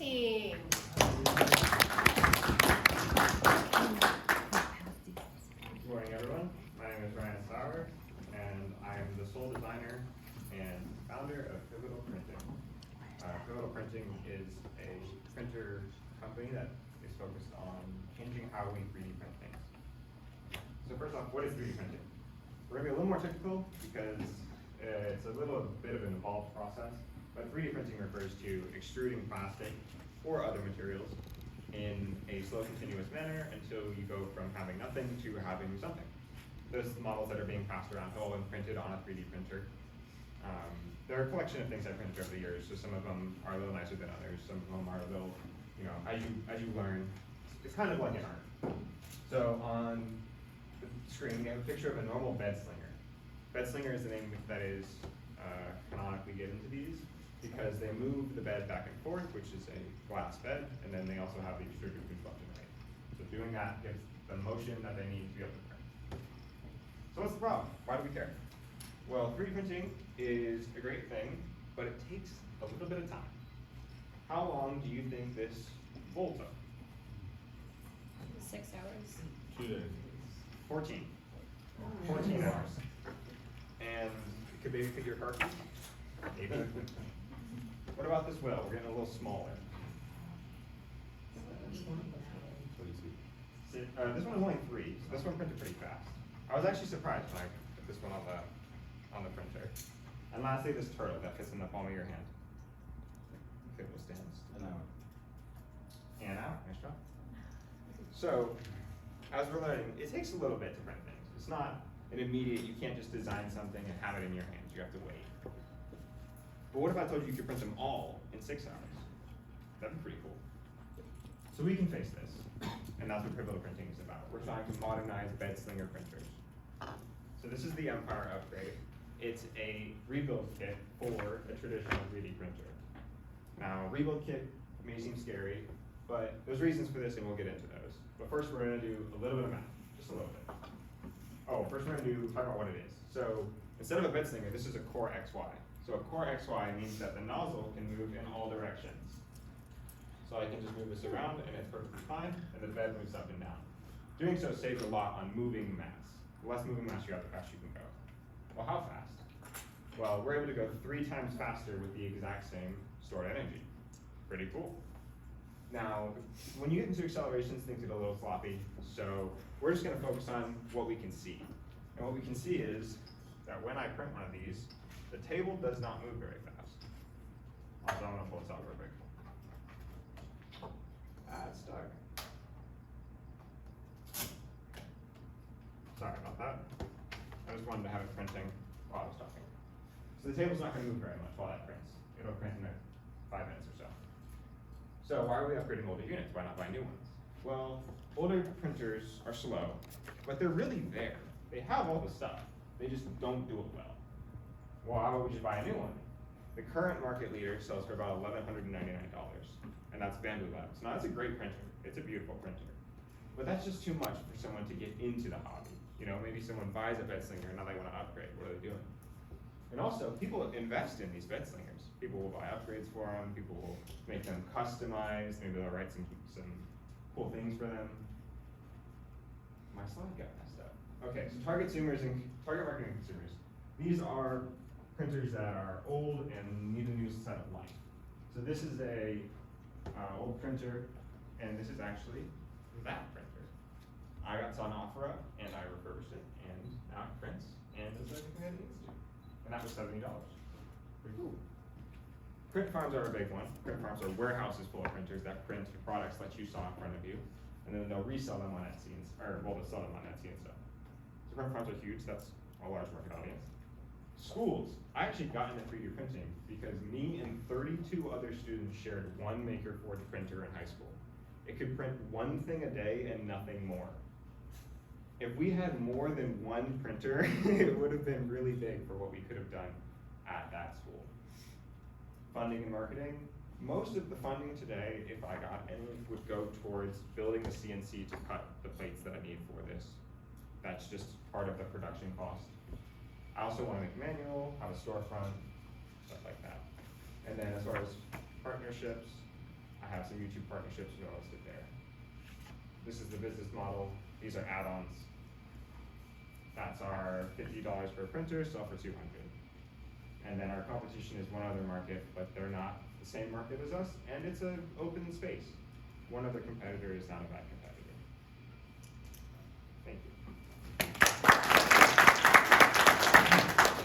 Printing. Good morning, everyone. My name is Sauer, and I am the sole designer and founder of Pivotal Printing. Pivotal Printing is a printer company that is focused on changing how we 3D print things. So first off, what is 3D printing? We're going to be a little more technical because it's a little bit of an involved process, but 3D printing refers to extruding plastic or other materials in a slow, continuous manner until you go from having nothing to having something. Those models that are being passed around have all been printed on a 3D printer. There are a collection of things I've printed over the years, so some of them are a little nicer than others, some of them are a little, as you learn, it's kind of like an art. So on the screen, we have a picture of a normal bed slinger. Bed slinger is the name that is canonically given to these because they move the bed back and forth, which is a glass bed, and then they also have the extruded combustion rate. So doing that gives the motion that they need to be able to print. So what's the problem? Why do we care? Well, 3D printing is a great thing, but it takes a little bit of time. How long do you think this bowl took? 6 hours. 2 days. 14. 14 hours. And it could maybe fit your car keys? Maybe. What about this wheel? We're getting a little smaller. 22. This one is only 3, so this one printed pretty fast. I was actually surprised when I put this one on the printer. And lastly, this turtle that fits in the palm of your hand. If it will stand. An hour. And out. Nice job. So, as we're learning, it takes a little bit to print things. It's not an immediate, you can't just design something and have it in your hands. You have to wait. But what if I told you you could print them all in 6 hours? That'd be pretty cool. So we can face this, and that's what pivotal printing is about. We're trying to modernize bed slinger printers. So this is the Empire upgrade. It's a rebuild kit for a traditional 3D printer. Now, rebuild kit may seem scary, but there's reasons for this, and we'll get into those. But first, we're going to do a little bit of math, just a little bit. Oh, first we're going to talk about what it is. So instead of a bed slinger, this is a core XY. So a core XY means that the nozzle can move in all directions. So I can just move this around, and it's perfectly fine, and the bed moves up and down. Doing so saves a lot on moving mass. The less moving mass you have, the faster you can go. Well, how fast? Well, we're able to go 3 times faster with the exact same stored energy. Pretty cool. Now, when you get into accelerations, things get a little sloppy, so we're just going to focus on what we can see. And what we can see is that when I print one of these, the table does not move very fast. Also, I'm going to pull this out real quick. It's stuck. Sorry about that. I just wanted to have it printing while I was talking. So the table's not going to move very much while that prints. It'll print in 5 minutes or so. So why are we upgrading older units? Why not buy new ones? Well, older printers are slow, but they're really there. They have all the stuff. They just don't do it well. Well, how about we just buy a new one? The current market leader sells for about $1,199, and that's Bamboo Labs. Now, that's a great printer. It's a beautiful printer. But that's just too much for someone to get into the hobby. You know, maybe someone buys a bed slinger and now they want to upgrade. What are they doing? And also, people invest in these bed slingers. People will buy upgrades for them. People will make them customized. Maybe they'll write some cool things for them. My slide got messed up. Okay, so target marketing consumers. These are printers that are old and need a new set of life. So this is a old printer, and this is actually that printer. I got an offer up, and I refurbished it, and now it prints, and does everything that it needs to. And that was $70. Pretty cool. Print farms are a big one. Print farms are warehouses full of printers that print products like you saw in front of you, and then they'll resell them on Etsy, they'll sell them on Etsy and stuff. So print farms are huge. That's a large market audience. Schools. I actually got into 3D printing because me and 32 other students shared one Maker Forge printer in high school. It could print one thing a day and nothing more. If we had more than one printer, it would have been really big for what we could have done at that school. Funding and marketing. Most of the funding today, if I got any, would go towards building the CNC to cut the plates that I need for this. That's just part of the production cost. I also want to make a manual, have a storefront, stuff like that. And then as far as partnerships, I have some YouTube partnerships that are listed there. This is the business model. These are add-ons. That's our $50 per printer, sell for $200. And then our competition is one other market, but they're not the same market as us, and it's an open space. One other competitor is not a bad competitor.